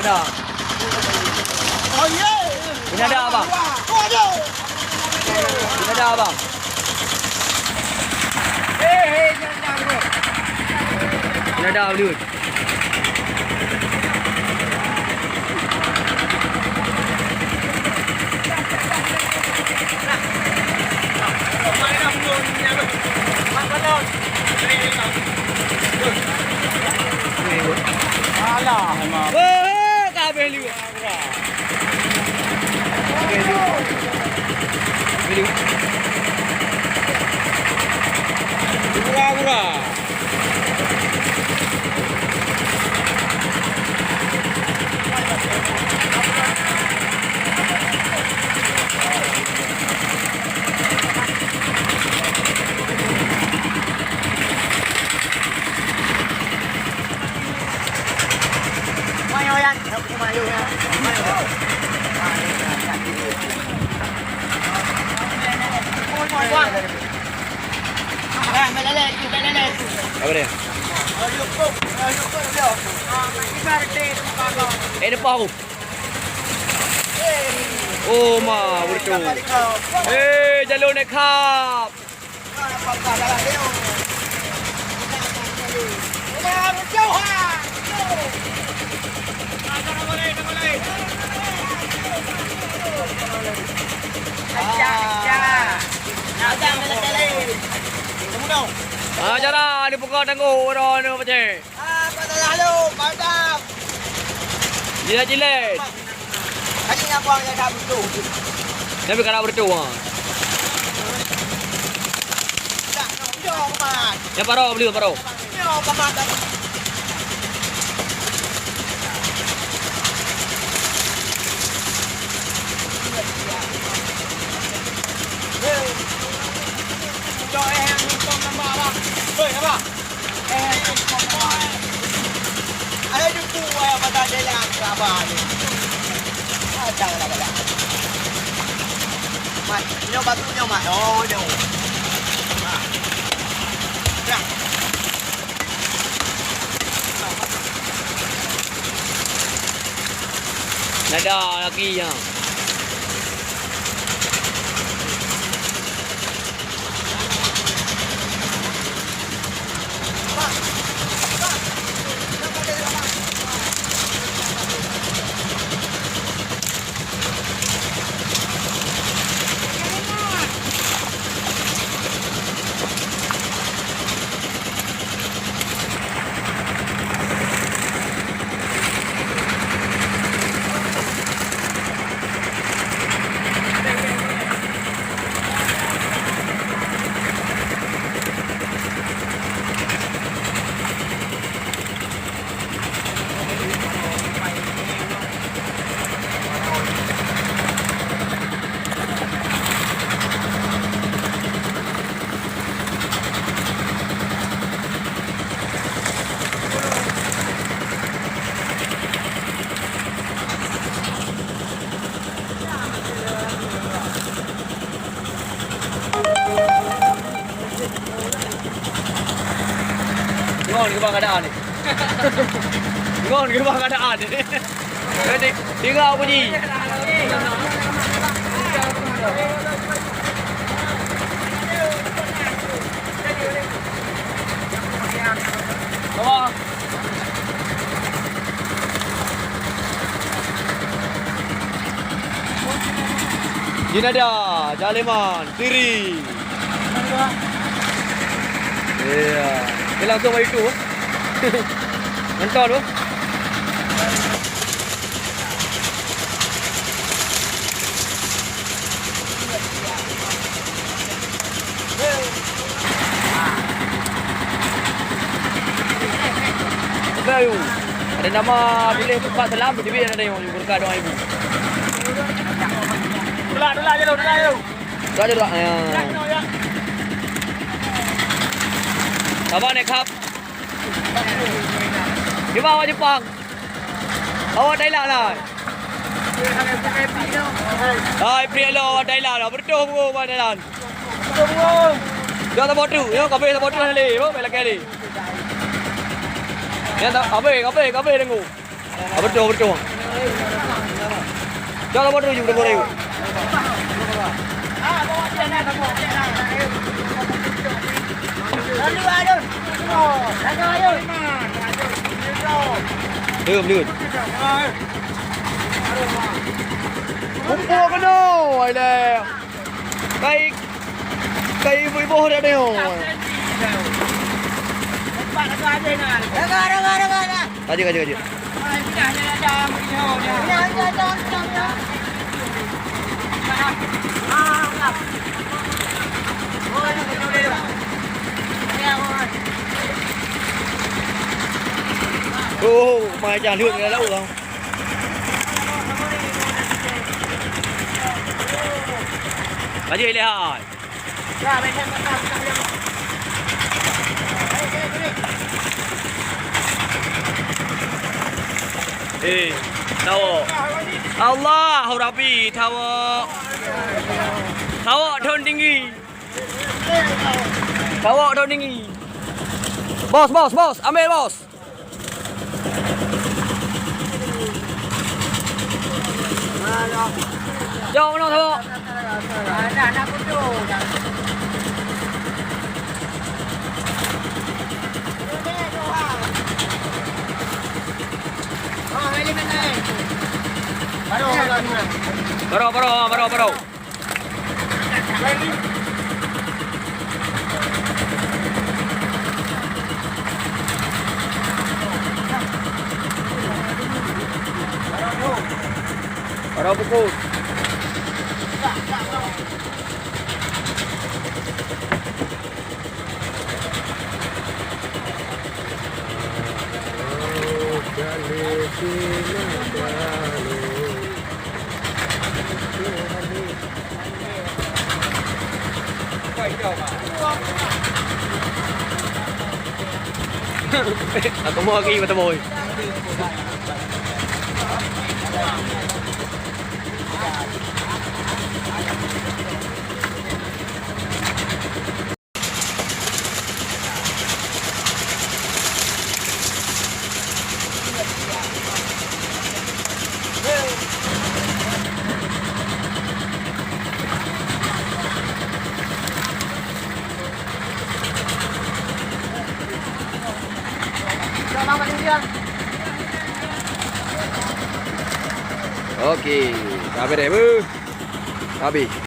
Ada. Oh ye. Ini ada apa? Ini ada apa? Ini ada apa dude? Alah, value. Murah. Apa dia? Depan aku. Oh ma, betul. Jalur naik kap. Jangan di pukul tangguh orang ni macam. Pada lalu, mantap. Jilat. Kaki nak buang yang dah betul. Tapi kalau betul Tak, jom mat. Yang paruh beli paruh. Jom mat. Cho em con number apa? Apa? Con number. Ada juga yang pada jalan apa ni? Ada lah. Mat, ni batunya mat. Oh, jom. Dah. Ada lagi yang. Ngon ke bang keadaan ni? Ngon ke bang keadaan ni? Tengok bunyi. Apa? Jinada, Jaliman, Tiri. Iya. Dia langsung mari tu. Mentor tu. Bayu. Ada nama pilih tempat selam tu dia ada yang berkah doa ibu. Dulu je. Tu aja doa. Sabar ni kap. Jepang awak Jepang. Awak Thailand lah. Hai, pria lo awak Thailand lah. Berdoh pun awak Thailand. Jangan tak tu. Ya, kafe tak tu ni. Oh, belak kali. Ya, tak kafe tengok. Berdoh. Jangan tak tu juga boleh. Đưa. Không mua cái nồi nè. Cây với bố ra đây rồi. Kaji. Mày chả lượn cái đâu không? Cái gì đây hả? Eh, tahu. Allah, Rabbi, tahu. Tahu daun tinggi. Tahu daun tinggi. Bos, ambil bos. Jom mana tahu? Nak kudu. Baru. Baru pukul. Aku mau lagi bertemu. Okey, dah beres. Habis.